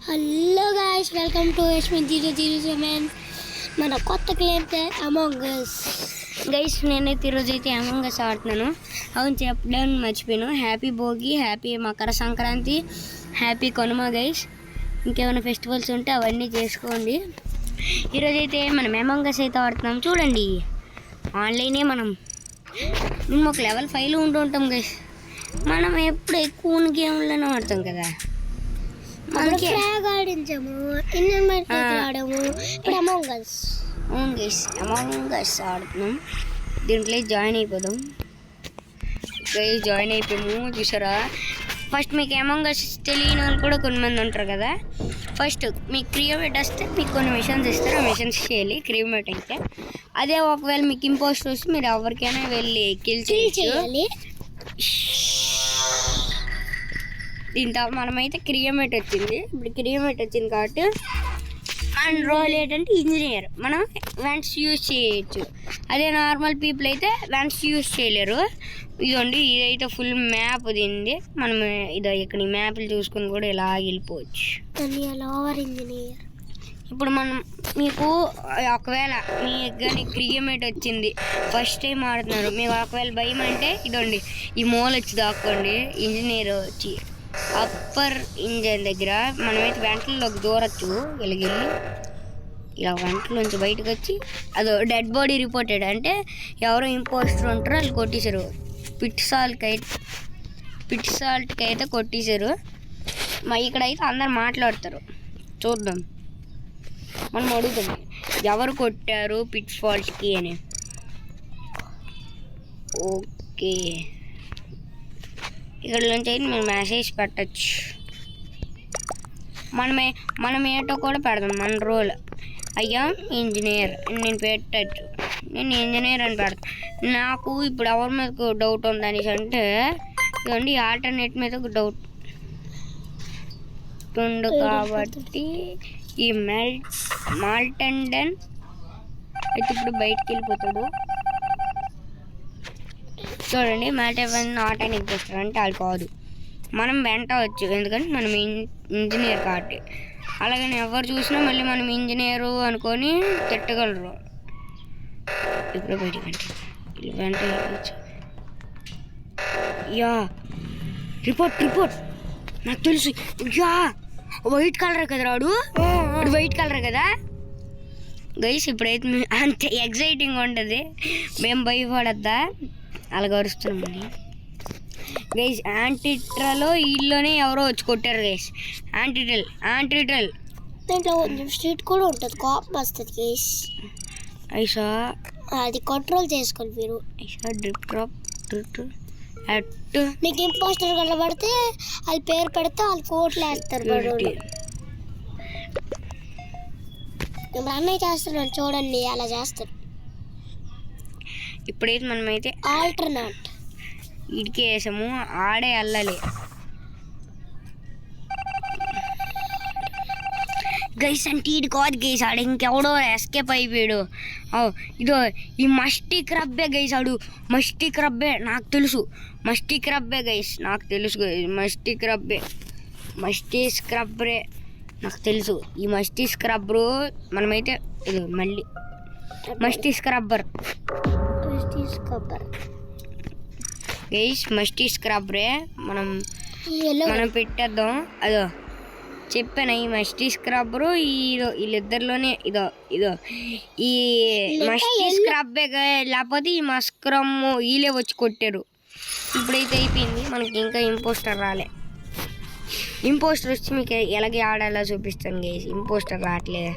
Hello guys, welcome to H007. మన కొత్త game among us. Guys నేనైతే ఈరోజైతే అమాంగ్ us ఆడుతున్నాను. అవును చెప్పడం మర్చిపోయాను. Happy Bhogi, happy Makar Sankranti, happy Kanuma guys. ఇంకేమైనా ఫెస్టివల్స్ ఉంటే అవన్నీ చేసుకోండి. ఈరోజైతే మనం అమాంగ్ us అయితే ఆడుతున్నాం. చూడండి, ఆన్లైనే మనం ఒక లెవెల్ 5లో ఉంటుంటాం గైస్. మనం ఎప్పుడు ఎక్కువ గేమ్లోనే ఆడతాం కదా. మనకి ఆడించాము, ఆడాము. ఇప్పుడు అమాంగ్ us ఆడుతున్నాం. దీంట్లో జాయిన్ అయిపోదాం గైస్. జాయిన్ అయిపోయాము. చూసారా, ఫస్ట్ మీకు అమాంగ్ us తెలియని వాళ్ళు కూడా కొంతమంది ఉంటారు కదా. ఫస్ట్ మీకు క్రియేట్ వస్తే మీకు కొన్ని మిషన్స్ ఇస్తారు. ఆ మిషన్స్ చేయాలి క్రియేట్ అయితే. అదే ఒకవేళ మీకు ఇంపోస్టర్ వస్తే మీరు ఎవరికైనా వెళ్ళి కిల్ చేయాలి. దీంతో మనమైతే క్రియేట్ వచ్చింది. ఇప్పుడు క్రియేట్ వచ్చింది కాబట్టి మన రోల్ ఏంటంటే ఇంజనీర్. మనం వెంట్స్ యూజ్ చేయొచ్చు. అదే నార్మల్ పీపుల్ అయితే వెంట్స్ యూజ్ చేయలేరు. ఇదండి, ఇదైతే ఫుల్ మ్యాప్ దీనిది. మనం ఇదో ఇక్కడ ఈ మ్యాప్లు చూసుకుని కూడా ఇలా వెళ్ళిపోవచ్చు. ఇంజనీర్ ఇప్పుడు మనం మీకు ఒకవేళ మీకు కానీ క్రియేట్ వచ్చింది, ఫస్ట్ టైం ఆడుతున్నారు, మీకు ఒకవేళ భయం అంటే ఇదండి ఈ మోల్ వచ్చి దాక్కోండి. ఇంజనీర్ వచ్చి అప్పర్ ఇంజన్ దగ్గర మనమైతే వెంటలోకి దూరచ్చు. వెళ్ళి ఇలా వెంటలోంచి బయటకు వచ్చి అదో డెడ్ బాడీ రిపోర్టెడ్ అంటే ఎవరో ఇంపోస్టర్ ఉంటారో వాళ్ళు కొట్టేశారు. పిట్ సాల్ట్కి అయితే కొట్టేశారు. ఇక్కడైతే అందరు మాట్లాడతారు. చూద్దాం, మనం అడుగుతాం ఎవరు కొట్టారు పిట్ సాల్ట్కి అని. ఓకే, ఇక్కడ నుంచి అయితే మేము మెసేజ్ పెట్టచ్చు. మనం ఏంటో కూడా పెడదాం. మన రోల్ అయ్యా ఇంజనీర్ నేను పెట్టచ్చు. నేను ఇంజనీర్ అని పెడతాను. నాకు ఇప్పుడు ఎవరి మీద డౌట్ ఉందనేసి అంటే ఇవ్వండి ఆల్టర్నేట్ మీద ఒక డౌట్ ఉండు కాబట్టి ఈ మాల్టెండన్ అయితే ఇప్పుడు బయటికి వెళ్ళిపోతాడు. చూడండి, మాల్టెవన్ నాట్ అని ఇంపోస్టర్ అంటే వాళ్ళు కాదు, మనం వెంట వచ్చు. ఎందుకంటే మనం ఇంజనీర్ కాబట్టి. అలాగని ఎవరు చూసినా మళ్ళీ మనం ఇంజనీరు అనుకొని తిట్టగలరు. ఇప్పుడు బయటికి వెంట యా రిపోర్ట్ నాకు తెలుసు. యా వైట్ కలర్ కదా రాడు, వైట్ కలర్ కదా గైస్. ఇప్పుడైతే అంతే ఎగ్జైటింగ్ ఉంటుంది. మేము భయపడద్దా అలాగ అరుస్తున్నామని గైస్. యాంటీట్రాలో వీళ్ళలోనే ఎవరో వచ్చి కొట్టారు గైస్. యాంటీట్రల్ దీంట్లో కొంచెం స్ట్రీట్ కూడా ఉంటుంది. కోపం వస్తుంది గైస్. ఐసా అది కంట్రోల్ చేసుకోండి మీరు. ఐసా డ్రిప్ డ్రాప్ మీకు ఇంపోస్టర్ కనబడితే అది పేరు పెడితే వాళ్ళు కోట్లు వేస్తారు. ఇప్పుడు అన్నయ్య చేస్తున్నాడు చూడండి, అలా చేస్తారు. ఇప్పుడైతే మనమైతే ఆల్టర్నేట్ ఇడికి వేసాము. ఆడే వెళ్ళాలి గైస్. అంటే ఇటు కాదు గైస్, ఆడ ఇంకెవడో ఎస్కేప్ అయిపోయాడు. ఇదో ఈ మస్టిక్ రబ్బే గైస్. ఆడు మస్టిక్ రబ్బే నాకు తెలుసు. మస్టిక్ రబ్బే గైస్ నాకు తెలుసు. మస్టిక్ స్క్రబ్బరే నాకు తెలుసు. ఈ మస్టీ స్క్రబ్బరు మనమైతే ఇది మళ్ళీ మస్టీ స్క్రబ్బర్ గైస్. మస్టీ స్క్రబ్బరే మనం పెట్టేద్దాం. అదో చెప్పాను, ఈ మస్టీ స్క్రబ్బరు వీళ్ళిద్దరిలోనే ఇదో ఈ మస్టీ స్క్రబ్బే లేకపోతే ఈ మస్క్రమ్ వీళ్ళే వచ్చి కొట్టారు. ఇప్పుడైతే అయిపోయింది. మనకి ఇంకా ఇంపోస్టర్ రాలే. ఇంపోస్టర్ వచ్చి మీకు ఎలాగే ఆడాలో చూపిస్తాను గైస్. ఇంపోస్టర్ రావట్లేదు.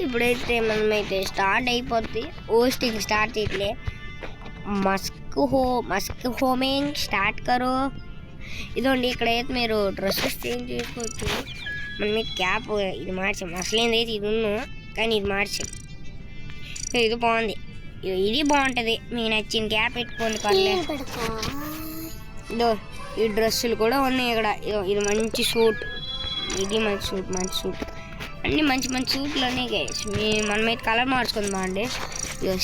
ఇప్పుడైతే మనమైతే స్టార్ట్ అయిపోద్ది. హోస్టింగ్ స్టార్ట్ చేయట్లే. మస్క్ హోమింగ్ స్టార్ట్ కరో. ఇదండి, ఇక్కడైతే మీరు డ్రెస్సెస్ చేంజ్ చేసుకోవచ్చు. మన మీద క్యాప్ ఇది మార్చాం. అసలేందైతే ఇది ఉన్నాం కానీ ఇది మార్చాం. ఇది బాగుంది, ఇది బాగుంటుంది. మీకు నచ్చిన క్యాప్ పెట్టుకోండి, పర్లేదు. ఇదో ఈ డ్రెస్సులు కూడా ఉన్నాయి ఇక్కడ. ఇది మంచి సూట్, ఇది మంచి సూట్ అన్నీ మంచి సూట్లు ఉన్నాయి గైస్. మనమైతే కలర్ మార్చుకుందాం అండి.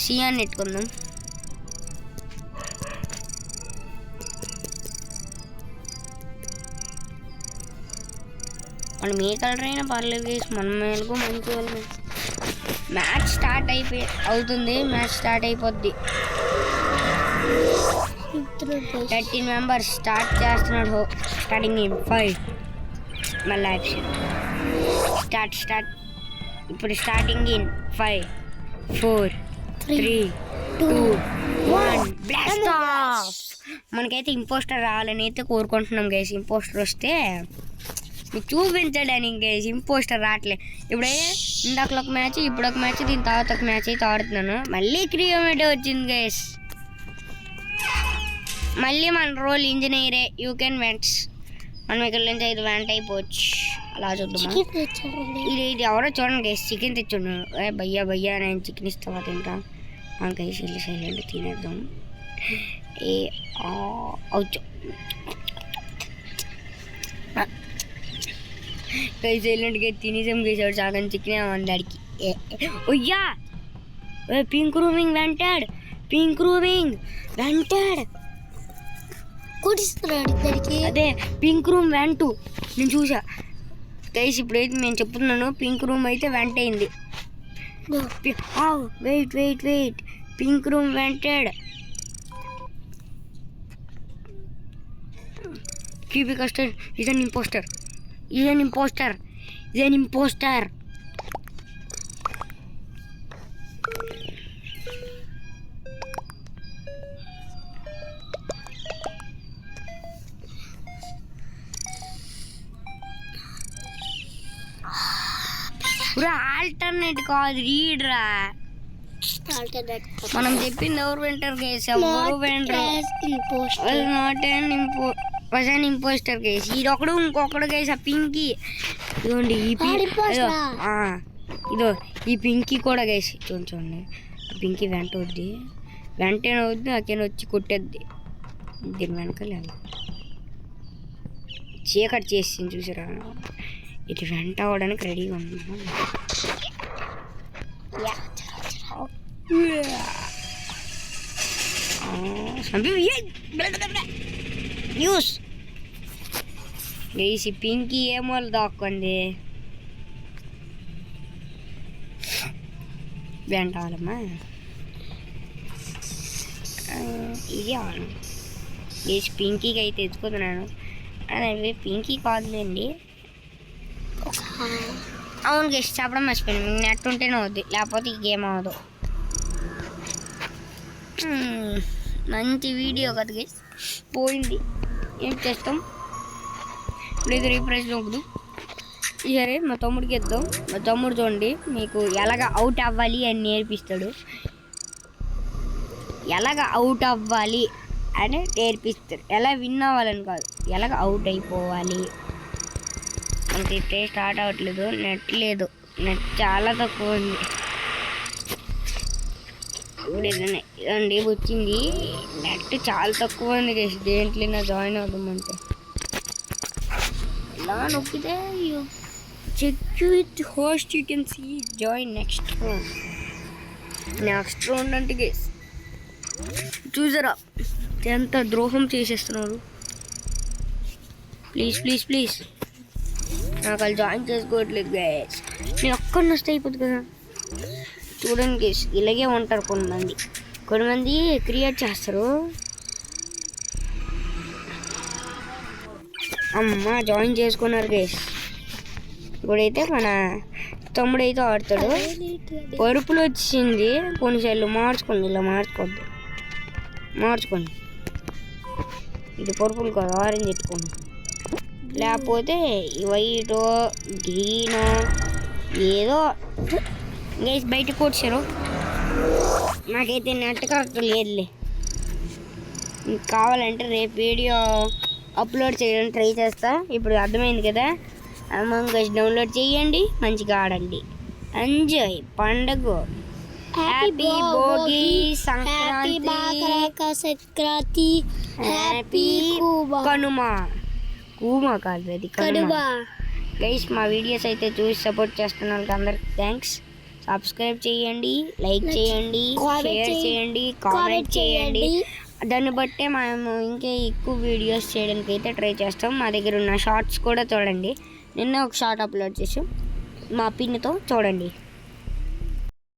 సి అని పెట్టుకుందాం. మనం ఏ కలర్ అయినా పర్లేదు గైస్, మన మేలుకు మంచి వాళ్ళు. మ్యాచ్ స్టార్ట్ అవుతుంది, మ్యాచ్ స్టార్ట్ అయిపోద్ది. 13 మెంబర్స్ స్టార్ట్ చేస్తున్నాడు. స్టార్టింగ్ ఇన్ 5 మళ్ళీ యాక్షన్ స్టార్ట్. ఇప్పుడు స్టార్టింగ్ ఇన్ 5 4 3 2 1 బ్లాస్ట్ ఆఫ్. మనకైతే ఇంపోస్టర్ రావాలని అయితే కోరుకుంటున్నాం గైస్. ఇంపోస్టర్ వస్తే మీకు చూపించడానికి గైస్. ఇంపోస్టర్ రావట్లే. ఇప్పుడైతే ఇందాక ఒక మ్యాచ్, ఇప్పుడు ఒక మ్యాచ్, దీని తర్వాత ఒక మ్యాచ్ అయితే ఆడుతున్నాను. మళ్ళీ క్రియేటివ్ వచ్చింది గైస్. మళ్ళీ మన రోల్ ఇంజనీరే. You can vents. మనం ఇక్కడ నుంచి అయితే వెంట అయిపోవచ్చు. అలా చూద్దామా. ఇది ఎవరో చూడండి గైస్, చికెన్ తెచ్చున్నాను. భయ్యా నేను చికెన్ ఇస్తావా తింటా. గైస్ ఇల్లు సైలెంట్ తినేద్దాం. అవుచు గైస్ సైలెంట్గా తినేసాం గైస్. ఎవరు చాకని చికెన్ అందరికి. ఒయ్యా పింక్ రూమింగ్ వెంటాడు. అదే పింక్ రూమ్ వెంటు నేను చూసా గైస్. ఇప్పుడైతే నేను చెప్తున్నాను, పింక్ రూమ్ అయితే వెంట అయింది. Wait pink room vented. Keep custer is an impostor. Alternate కాదు, రీడ్రా. మనం చెప్పింది ఎవరు వింటారు గైస్? ఎవరు వింటారు. Was an impostor guys. ఈడొకడు ఇంకొకడు గైస్. ఆ పింకీ ఇదిగోండి, ఇదో ఈ పింకీ కూడా గైస్. చూడండి పింకీ వెంటనే వద్దు, నాకేనా వచ్చి కొట్టేద్ది. దీని వెనకాల చీకటి చేసింది చూసారా. ఇటు వెంట అవ్వడానికి రెడీగా ఉన్నాను. న్యూస్ గైస్, పింకీ ఏమో దాక్కుంది. వెంట అవ్వాలమ్మా. ఇది అవును గైస్, పింకీకి అయితే ఎత్తుకుతున్నాను. అదే పింకీ కాదులేండి. అవును గైస్, చెప్పడం మర్చిపోయాను. మీకు నెట్ ఉంటేనే అవుద్ది, లేకపోతే ఈ గేమ్ అవ్వదు. మంచి వీడియో కదా గైస్. పోయింది, ఏం చేస్తాం. ఇప్పుడు ఇది రీప్రైజ్ నొక్కుదు. సరే మా తమ్ముడికి ఇద్దాం. మా తమ్ముడు చూడండి మీకు ఎలాగ అవుట్ అవ్వాలి అని నేర్పిస్తాడు. ఎలాగ అవుట్ అవ్వాలి అని నేర్పిస్తాడు. ఎలా విన్ అవ్వాలని కాదు, ఎలాగ అవుట్ అయిపోవాలి. అంత ఇట్టే స్టార్ట్ అవ్వట్లేదు. నెట్ లేదు, నెట్ చాలా తక్కువ ఉంది. ఇప్పుడు ఇదండి వచ్చింది. నెట్ చాలా తక్కువ ఉంది గైస్. దేంట్లోనే జాయిన్ అవుదామంటే ఇలా నొక్కితే check with host you can see join next round అంటే గైస్ చూసారా ఎంత ద్రోహం చేసేస్తున్నారు. ప్లీజ్ నాకు వాళ్ళు జాయిన్ చేసుకోవట్లేదు గైస్. నేను ఒక్కడిని వస్తే అయిపోతుంది కదా. చూడండి గైస్, ఇలాగే ఉంటారు కొంతమంది క్రియేట్ చేస్తారు. అమ్మ జాయిన్ చేసుకున్నారు గైస్. ఇప్పుడైతే మన తమ్ముడైతే ఆడతాడు. పరుపులు వచ్చింది కొన్నిసార్లు. మార్చుకోండి, ఇలా మార్చుకోండి. ఇది పరుపులు కాదు, ఆరెంజ్ పెట్టుకోండి. లేకపోతే వైట్ గ్రీన్ ఏదో గైస్ బయటకు వచ్చారు. నాకైతే నెట్ కరెక్ట్ లేదులే. మీకు కావాలంటే రేపు వీడియో అప్లోడ్ చేయడానికి ట్రై చేస్తా. ఇప్పుడు అర్థమైంది కదా. అమంగ్ us డౌన్లోడ్ చేయండి, మంచిగా ఆడండి, ఎంజాయ్ పండుగ. హ్యాపీ భోగి సంక్రాంతి, హ్యాపీ కనుమ కాదు అది కనుమ. గైస్ మా వీడియోస్ అయితే చూసి సపోర్ట్ చేస్తున్న వాళ్ళకి అందరికి థ్యాంక్స్. సబ్స్క్రైబ్ చేయండి, లైక్ చేయండి, Comment షేర్ చేయండి, కామెంట్ చేయండి. దాన్ని బట్టే మేము ఇంకా ఎక్కువ వీడియోస్ చేయడానికి అయితే ట్రై చేస్తాం. మా దగ్గర ఉన్న షార్ట్స్ కూడా చూడండి. నిన్న ఒక షార్ట్ అప్లోడ్ చేసాం మా పిన్నితో, చూడండి.